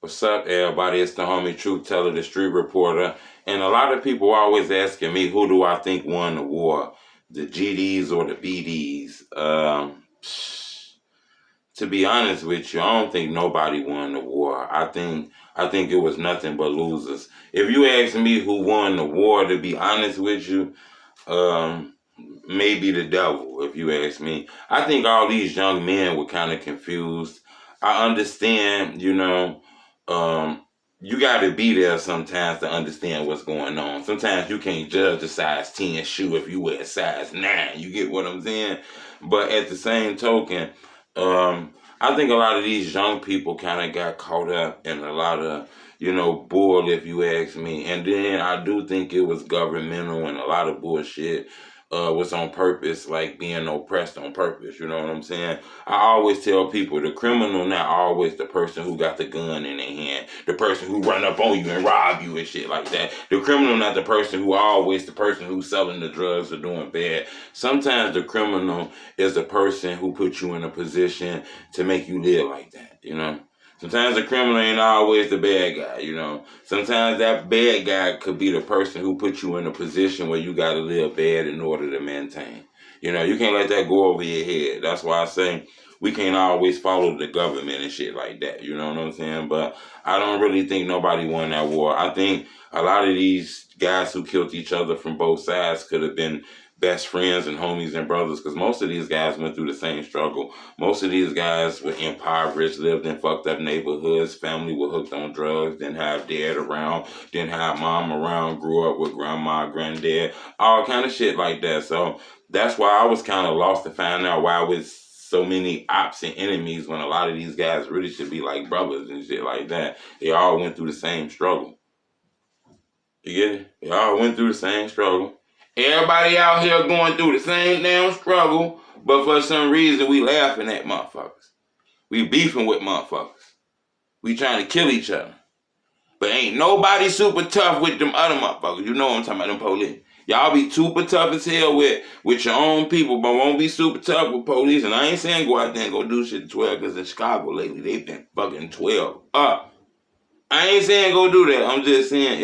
What's up, everybody? It's the homie Truth Teller, the street reporter. And a lot of people always asking me, who do I think won the war? The GDs or the BDs? To be honest with you, I don't think nobody won the war. I think it was nothing but losers. If you ask me who won the war, to be honest with you, maybe the devil, if you ask me. I think all these young men were kind of confused. I understand, you got to be there sometimes to understand what's going on. Sometimes you can't judge a size 10 shoe if you wear a size 9. You get what I'm saying? But at the same token, I think a lot of these young people kind of got caught up in a lot of, bull, if you ask me. And then I do think it was governmental and a lot of bullshit was on purpose, like being oppressed on purpose. You know what I'm saying? I always tell people the criminal not always the person who got the gun in their hand, the person who run up on you and rob you and shit like that. The criminal not the person who always the person who's selling the drugs or doing bad. Sometimes the criminal is the person who puts you in a position to make you live like that, Sometimes the criminal ain't always the bad guy, Sometimes that bad guy could be the person who put you in a position where you got to live bad in order to maintain. You can't let that go over your head. That's why I say we can't always follow the government and shit like that. You know what I'm saying? But I don't really think nobody won that war. I think a lot of these guys who killed each other from both sides could have been best friends and homies and brothers, because most of these guys went through the same struggle. Most of these guys were impoverished, lived in fucked up neighborhoods, family were hooked on drugs, didn't have dad around, didn't have mom around, grew up with grandma, granddad, all kind of shit like that. So that's why I was kind of lost to find out why was so many ops and enemies when a lot of these guys really should be like brothers and shit like that. They all went through the same struggle. You get it? They all went through the same struggle. Everybody out here going through the same damn struggle, but for some reason we laughing at motherfuckers. We beefing with motherfuckers. We trying to kill each other. But ain't nobody super tough with them other motherfuckers. You know what I'm talking about, them police. Y'all be super tough as hell with your own people, but won't be super tough with police. And I ain't saying go out there and go do shit at 12, because in Chicago lately, they've been fucking 12 up. I ain't saying go do that. I'm just saying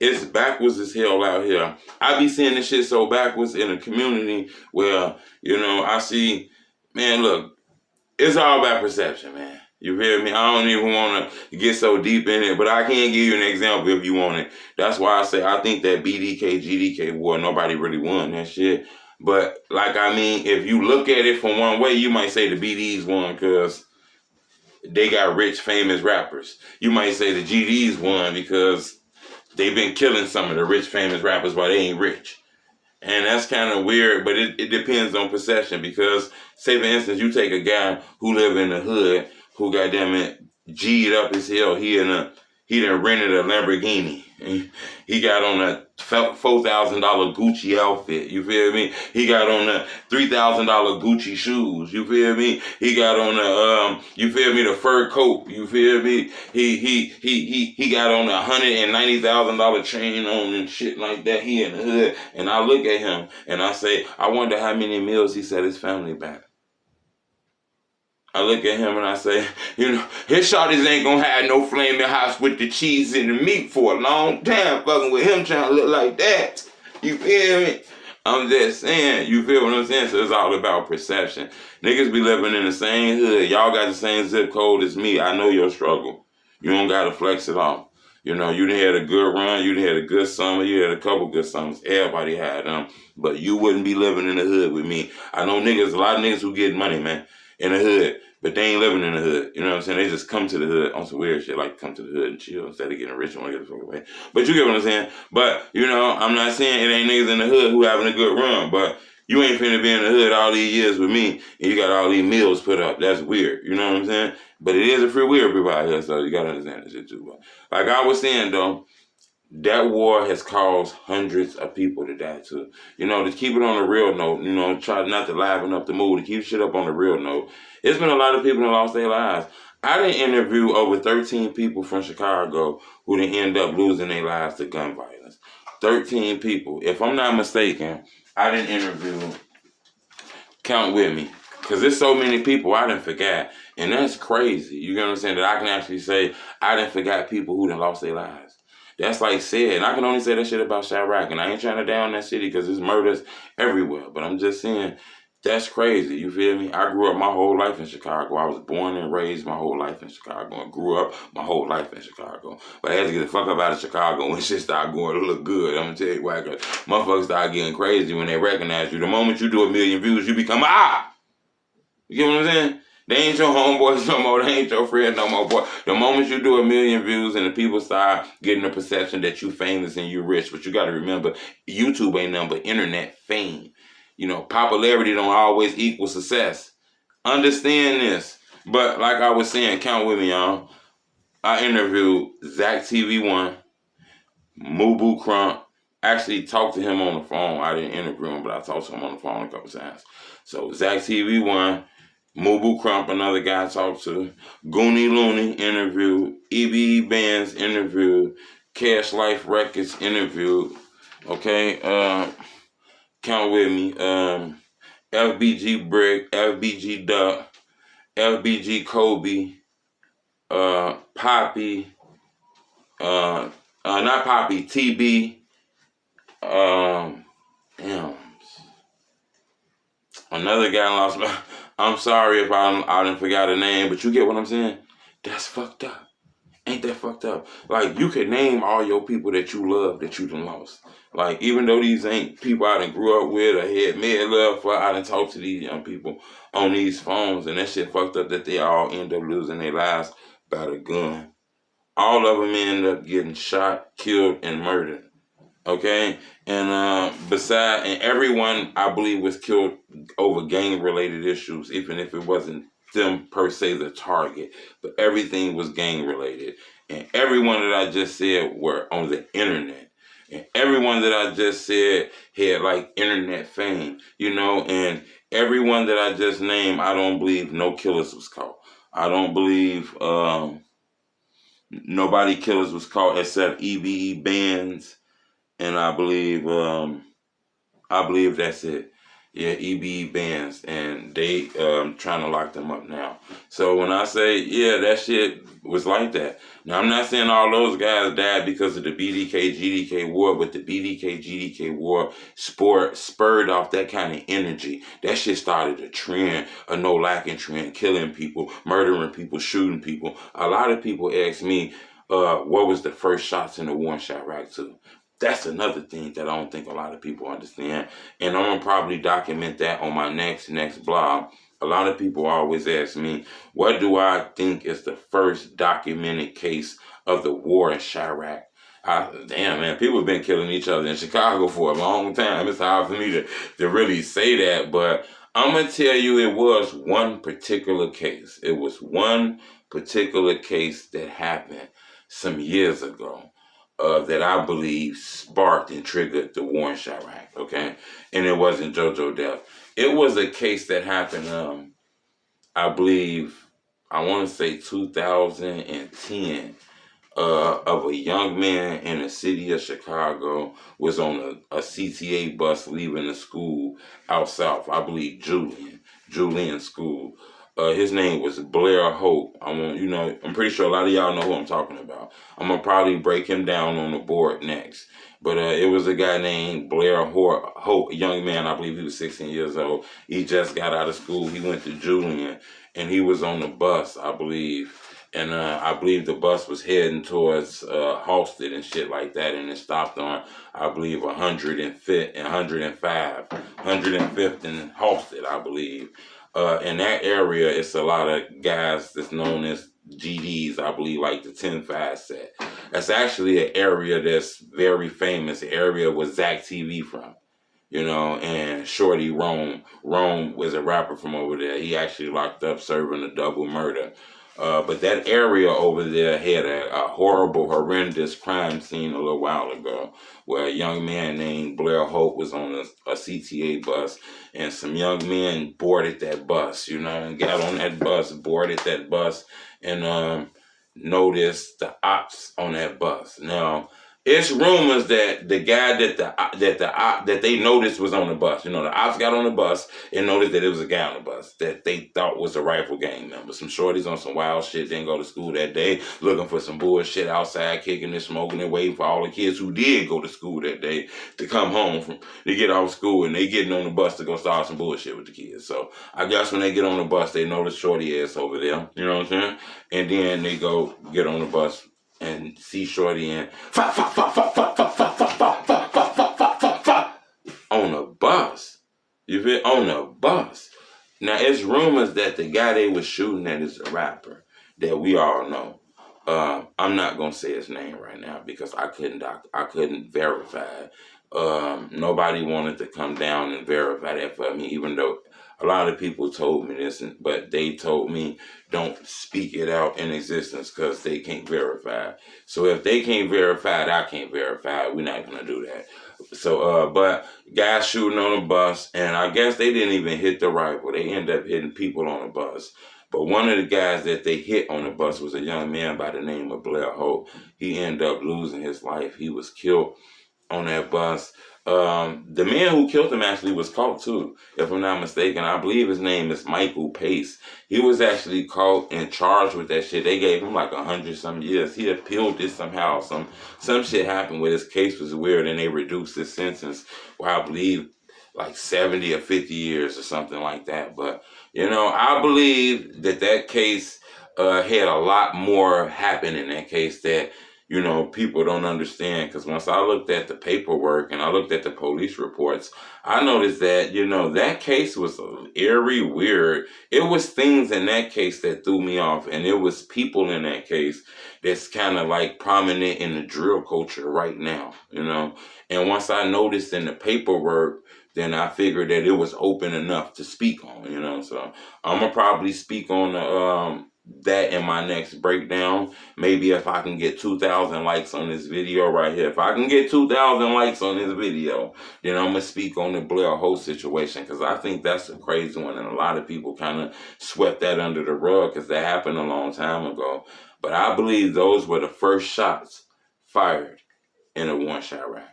it's backwards as hell out here. I be seeing this shit so backwards in a community where, I see, man, look, it's all about perception, man. You feel me? I don't even want to get so deep in it, but I can give you an example if you want it. That's why I say I think that BDK GDK war, nobody really won that shit. But, if you look at it from one way, you might say the BDs won because they got rich, famous rappers. You might say the GDs won because they've been killing some of the rich, famous rappers while they ain't rich. And that's kind of weird, but it depends on perception, because, say, for instance, you take a guy who live in the hood who, goddamn it, G'd up as hell. He done rented a Lamborghini. He got on a $4,000 Gucci outfit. You feel me? He got on the $3,000 Gucci shoes. You feel me? He got on the fur coat. You feel me? He got on a $190,000 chain on and shit like that. He in the hood. And I look at him and I say, I wonder how many meals he set his family back. I look at him and I say, his shorties ain't gonna have no flaming house with the cheese and the meat for a long time, fucking with him trying to look like that. You feel me? I'm just saying, you feel what I'm saying? So it's all about perception. Niggas be living in the same hood. Y'all got the same zip code as me. I know your struggle. You don't gotta flex it off. You done had a good run. You done had a good summer. You had a couple good summers. Everybody had them. But you wouldn't be living in the hood with me. I know a lot of niggas who get money, man, in the hood, but they ain't living in the hood. You know what I'm saying? They just come to the hood on some weird shit, like come to the hood and chill instead of getting rich and want to get the fuck away. But you get what I'm saying? But, I'm not saying it ain't niggas in the hood who having a good run, but you ain't finna be in the hood all these years with me and you got all these meals put up. That's weird. You know what I'm saying? But it is a free will people out here, so you gotta understand this shit too. But like I was saying though, that war has caused hundreds of people to die too. To keep it on the real note, try not to liven up the mood, to keep shit up on the real note. It's been a lot of people that lost their lives. I didn't interview over 13 people from Chicago who didn't end up losing their lives to gun violence. 13 people. If I'm not mistaken, I didn't interview, count with me, because there's so many people I didn't forget. And that's crazy. You get what I'm saying? That I can actually say, I done forgot people who done lost their lives. That's like said. And I can only say that shit about Chirac. And I ain't trying to down that city because there's murders everywhere. But I'm just saying, that's crazy. You feel me? I grew up my whole life in Chicago. I was born and raised my whole life in Chicago and grew up my whole life in Chicago. But I had to get the fuck up out of Chicago when shit started going to look good. I'm going to tell you why. Cause motherfuckers start getting crazy when they recognize you. The moment you do 1 million views, you become You get what I'm saying? They ain't your homeboys no more. They ain't your friends no more, boy. The moment you do 1 million views and the people start getting the perception that you famous and you rich, but you got to remember, YouTube ain't nothing but internet fame. You know, popularity don't always equal success. Understand this. But like I was saying, count with me, y'all. I interviewed Zach TV1, Mubu Crump. Actually talked to him on the phone. I didn't interview him, but I talked to him on the phone a couple times. So Zach TV1, Mubu Crump, another guy I talked to, Goonie Looney interview, EBE Bands interview, Cash Life Records interview. Okay, count with me. FBG Brick, FBG Duck, FBG Kobe, Poppy, not Poppy, TB, damn. Another guy lost my. I'm sorry if I didn't forget a name, but you get what I'm saying? That's fucked up. Ain't that fucked up? Like, you could name all your people that you love that you done lost. Like, even though these ain't people I done grew up with or had mad love for, I done talked to these young people on these phones, and that shit fucked up that they all end up losing their lives by the gun. All of them end up getting shot, killed, and murdered. Okay, and and everyone I believe was killed over gang-related issues, even if it wasn't them per se the target, but everything was gang-related, and everyone that I just said were on the internet, and everyone that I just said had like internet fame, you know, and everyone that I just named, I don't believe no killers was caught. I don't believe nobody killers was caught except EBE Bands. And I believe that's it. Yeah, EBE Bands, and they trying to lock them up now. So when I say, yeah, that shit was like that. Now, I'm not saying all those guys died because of the BDK GDK war, but the BDK GDK war spurred off that kind of energy. That shit started a trend, a no-lacking trend, killing people, murdering people, shooting people. A lot of people ask me, what was the first shots in the war in Chirac 2? That's another thing that I don't think a lot of people understand. And I'm going to probably document that on my next blog. A lot of people always ask me, what do I think is the first documented case of the war in Chirac? Damn, man, people have been killing each other in Chicago for a long time. It's hard for me to really say that, but I'm going to tell you it was one particular case. It was one particular case that happened some years ago. That I believe sparked and triggered the war in Chirac, okay? And it wasn't JoJo death. It was a case that happened, I believe, I want to say 2010, of a young man in the city of Chicago was on a CTA bus leaving the school out south. I believe Julian School. His name was Blair Hope. I'm pretty sure a lot of y'all know who I'm talking about. I'm gonna probably break him down on the board next. But it was a guy named Blair Hope, a young man. I believe he was 16 years old. He just got out of school. He went to Julian, and he was on the bus, I believe. And I believe the bus was heading towards Halsted and shit like that, and it stopped on, I believe, 105th and Halsted, I believe. In that area, it's a lot of guys that's known as GDs, I believe, like the 10-5 set. That's actually an area that's very famous, the area where Zach TV from, you know, and Shorty Rome. Rome was a rapper from over there. He actually locked up serving a double murder. But that area over there had a horrible, horrendous crime scene a little while ago where a young man named Blair Hope was on a CTA bus, and some young men boarded that bus, you know, and got on that bus, boarded that bus, and noticed the ops on that bus. Now, It's rumors that the guy that they noticed was on the bus. You know, the ops got on the bus and noticed that it was a guy on the bus that they thought was a rifle gang member. Some shorties on some wild shit didn't go to school that day, looking for some bullshit outside, kicking and smoking and waiting for all the kids who did go to school that day to come home to get off school, and they getting on the bus to go start some bullshit with the kids. So I guess when they get on the bus, they notice shorty ass over there. You know what I'm saying? And then they go get on the bus and see Shorty and on a bus. You feel? On a bus. Now, it's rumors that the guy they was shooting at is a rapper that we all know. I'm not gonna say his name right now because I couldn't verify. Nobody wanted to come down and verify that for me, even though a lot of people told me this, but they told me don't speak it out in existence because they can't verify. So if they can't verify it, I can't verify it. We're not gonna do that. So, but guys shooting on a bus, and I guess they didn't even hit the rifle. They ended up hitting people on the bus. But one of the guys that they hit on the bus was a young man by the name of Blair Hope. He ended up losing his life. He was killed on that bus. The man who killed him actually was caught too, if I'm not mistaken. I believe his name is Michael Pace. He was actually caught and charged with that shit. They gave him like 100-some years. He appealed it somehow. Some shit happened where his case was weird and they reduced his sentence. Well, I believe like 70 or 50 years or something like that. But, I believe that case had a lot more happen in that case that people don't understand, because once I looked at the paperwork and I looked at the police reports, I noticed that, that case was eerie, weird. It was things in that case that threw me off, and it was people in that case that's kind of like prominent in the drill culture right now, And once I noticed in the paperwork, then I figured that it was open enough to speak on, So I'm going to probably speak on that in my next breakdown. Maybe if I can get 2,000 likes on this video right here. If I can get 2,000 likes on this video, then I'm going to speak on the Blair Hope situation, because I think that's a crazy one. And a lot of people kind of swept that under the rug because that happened a long time ago. But I believe those were the first shots fired in a one-shot round.